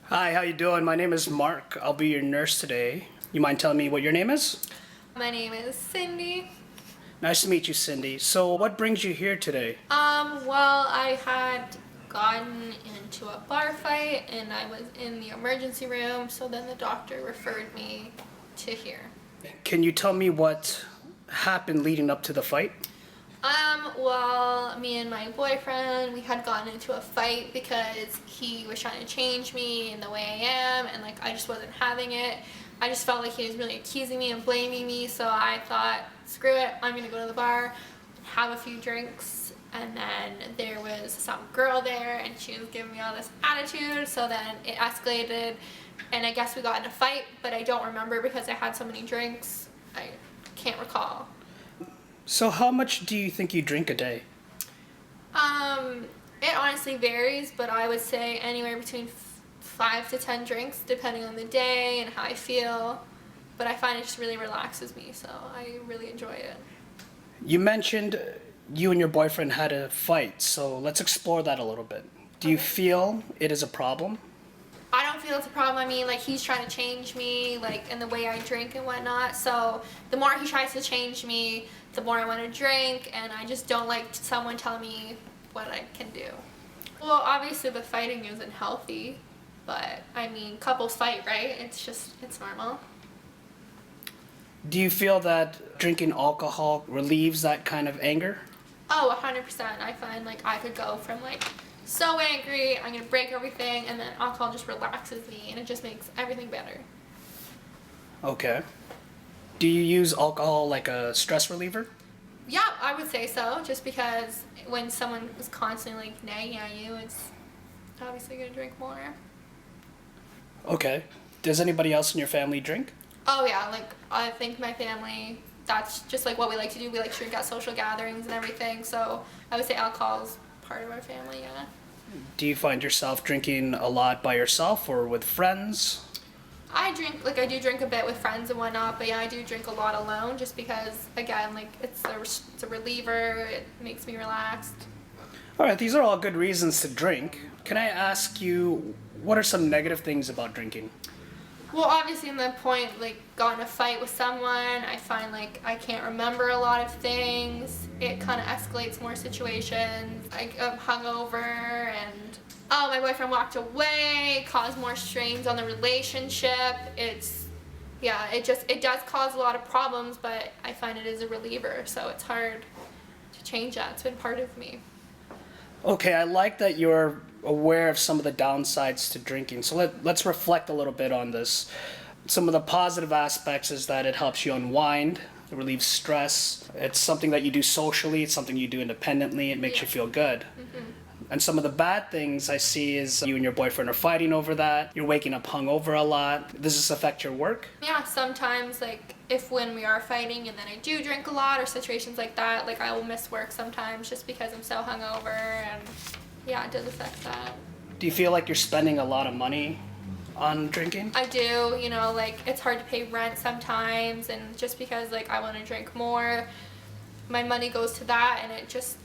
Hi, how you doing? My name is Mark. I'll be your nurse today. You mind telling me what your name is? My name is Cindy. Nice to meet you, Cindy. So, what brings you here today? Well, I had gotten into a bar fight and I was in the emergency room, so then the doctor referred me to here. Can you tell me what happened leading up to the fight? Well, me and my boyfriend, we had gotten into a fight because he was trying to change me in the way I am, and like I just wasn't having it. I just felt like he was really accusing me and blaming me, so I thought, screw it, I'm gonna go to the bar, have a few drinks, and then there was some girl there and she was giving me all this attitude, so then it escalated and I guess we got in a fight, but I don't remember because I had so many drinks. I can't recall. So, how much do you think you drink a day? It honestly varies, but I would say anywhere between 5 to 10 drinks, depending on the day and how I feel. But I find it just really relaxes me, so I really enjoy it. You mentioned you and your boyfriend had a fight, so let's explore that a little bit. Do you Okay. feel it is a problem? I don't feel it's a problem. I mean, like, he's trying to change me, like, in the way I drink and whatnot. So the more he tries to change me, the more I want to drink, and I just don't like someone telling me what I can do. Well, obviously the fighting isn't healthy, but I mean, couples fight, right? It's normal. Do you feel that drinking alcohol relieves that kind of anger? Oh, 100%. I find like I could go from like so angry, I'm gonna break everything, and then alcohol just relaxes me, and it just makes everything better. Okay. Do you use alcohol like a stress reliever? Yeah, I would say so. Just because when someone is constantly like nagging at you, it's obviously gonna drink more. Okay. Does anybody else in your family drink? Oh yeah, like I think my family, that's just like what we like to do. We like to drink at social gatherings and everything. So I would say alcohol is part of our family. Yeah. Do you find yourself drinking a lot by yourself or with friends? I drink, like I do drink a bit with friends and whatnot, but yeah, I do drink a lot alone just because, again, like it's a reliever, it makes me relaxed. All right, these are all good reasons to drink. Can I ask you, what are some negative things about drinking? Well, obviously, in the point, like, got in a fight with someone, I find like I can't remember a lot of things. It kind of escalates more situations. I get hungover and oh, my boyfriend walked away, caused more strains on the relationship. Yeah, it does cause a lot of problems, but I find it is a reliever, so it's hard to change that. It's been part of me. Okay, I like that you're aware of some of the downsides to drinking. So let's reflect a little bit on this. Some of the positive aspects is that it helps you unwind, it relieves stress. It's something that you do socially, it's something you do independently, it makes you Yeah. feel good. And some of the bad things I see is you and your boyfriend are fighting over that. You're waking up hungover a lot. Does this affect your work? Yeah, sometimes like if when we are fighting and then I do drink a lot or situations like that, like I will miss work sometimes just because I'm so hungover, and yeah, it does affect that. Do you feel like you're spending a lot of money on drinking? I do, like it's hard to pay rent sometimes, and just because like I want to drink more, my money goes to that, and it just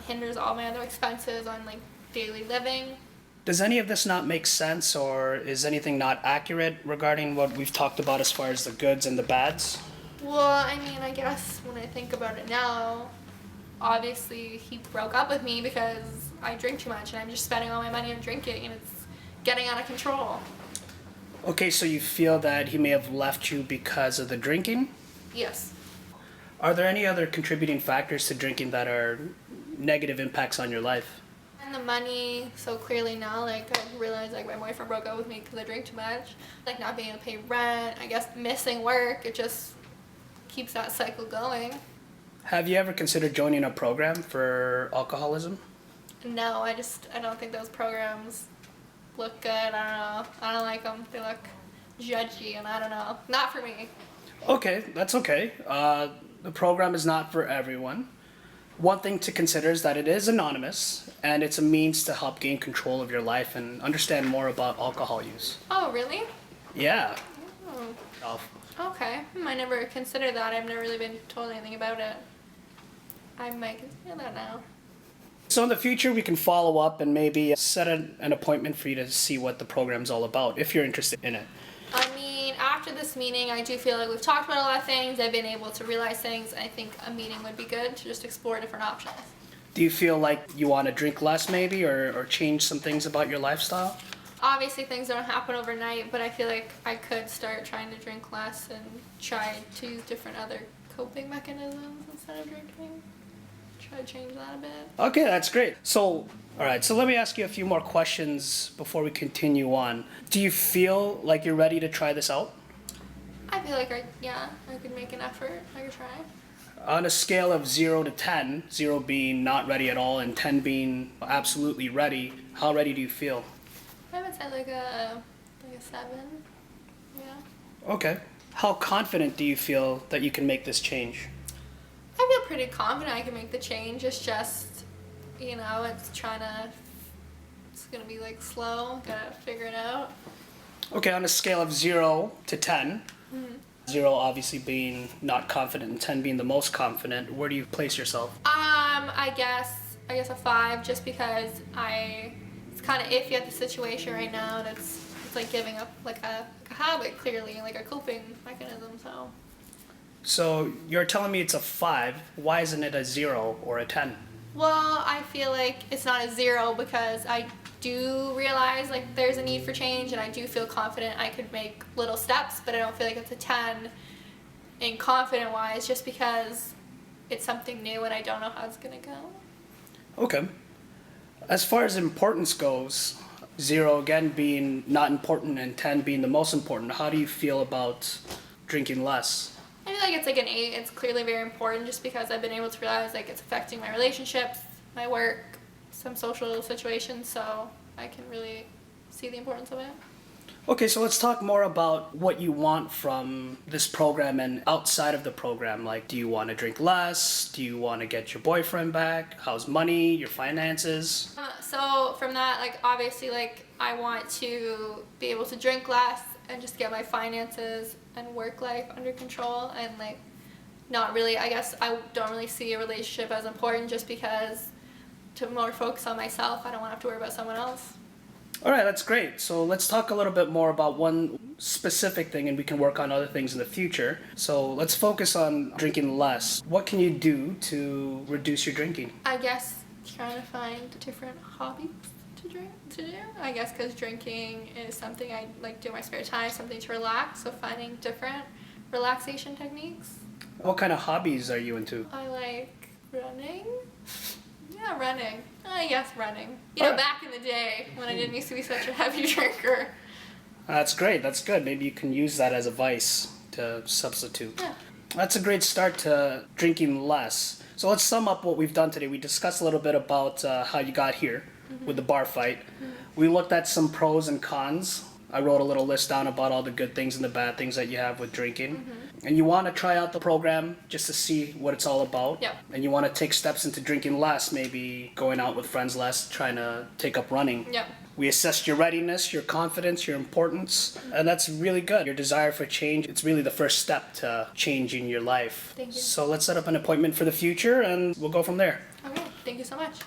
hinders all my other expenses on like daily living. Does any of this not make sense, or is anything not accurate regarding what we've talked about as far as the goods and the bads? Well, I mean, I guess when I think about it now, obviously he broke up with me because I drink too much and I'm just spending all my money on drinking and it's getting out of control. Okay, so you feel that he may have left you because of the drinking? Yes. Are there any other contributing factors to drinking that are negative impacts on your life? And the money, so clearly now, like I realize like my boyfriend broke up with me because I drink too much. Like not being able to pay rent, I guess missing work, it just keeps that cycle going. Have you ever considered joining a program for alcoholism? No, I don't think those programs look good. I don't know. I don't like them. They look judgy and I don't know. Not for me. Okay, that's okay. The program is not for everyone. One thing to consider is that it is anonymous and it's a means to help gain control of your life and understand more about alcohol use. Oh, really? Yeah. Oh, Oh, okay. I never considered that. I've never really been told anything about it. I might consider that now. So in the future, we can follow up and maybe set an appointment for you to see what the program's all about, if you're interested in it. I mean, after this meeting, I do feel like we've talked about a lot of things. I've been able to realize things. I think a meeting would be good to just explore different options. Do you feel like you want to drink less maybe, or change some things about your lifestyle? Obviously, things don't happen overnight, but I feel like I could start trying to drink less and try to use different other coping mechanisms instead of drinking. Try to change that a bit. Okay, that's great. So, all right, so let me ask you a few more questions before we continue on. Do you feel like you're ready to try this out? I feel like I could make an effort. I could try. On a scale of 0 to 10, 0 being not ready at all and 10 being absolutely ready, how ready do you feel? I would say like a 7. Yeah. Okay. How confident do you feel that you can make this change? I feel pretty confident I can make the change. It's just, it's gonna be like slow. Gotta figure it out. Okay, on a scale of 0 to 10, 0 obviously being not confident and 10 being the most confident, where do you place yourself? I guess a 5, just because it's kind of iffy at the situation right now. And it's like giving up like a habit, clearly, like a coping mechanism. So you're telling me it's a 5. Why isn't it a 0 or a 10? Well, I feel like it's not a 0 because I do realize like there's a need for change, and I do feel confident I could make little steps, but I don't feel like it's a 10 in confident wise, just because it's something new and I don't know how it's gonna go. Okay. As far as importance goes, 0 again being not important and 10 being the most important, how do you feel about drinking less? I feel like it's like an 8. It's clearly very important, just because I've been able to realize like it's affecting my relationships, my work, some social situations, so I can really see the importance of it. Okay, so let's talk more about what you want from this program and outside of the program. Like, do you want to drink less? Do you want to get your boyfriend back? How's money, your finances? So from that, like obviously, like I want to be able to drink less and just get my finances and work life under control, and like not really, I guess I don't really see a relationship as important, just because to more focus on myself. I don't want to have to worry about someone else. All right, that's great. So let's talk a little bit more about one specific thing, and we can work on other things in the future. So let's focus on drinking less. What can you do to reduce your drinking? I guess trying to find different hobbies to do. I guess because drinking is something I like do in my spare time, something to relax. So finding different relaxation techniques. What kind of hobbies are you into? I like running. Yeah, running. Yes, running. Alright. Back in the day when I didn't used to be such a heavy drinker. That's great. That's good. Maybe you can use that as a vice to substitute. Yeah. That's a great start to drinking less. So let's sum up what we've done today. We discussed a little bit about how you got here with the bar fight. We looked at some pros and cons. I wrote a little list down about all the good things and the bad things that you have with drinking. And you want to try out the program just to see what it's all about. Yep. And you want to take steps into drinking less, maybe going out with friends less, trying to take up running. Yep. We assessed your readiness, your confidence, your importance, and that's really good. Your desire for change, it's really the first step to changing your life. Thank you. So let's set up an appointment for the future and we'll go from there. Okay, thank you so much.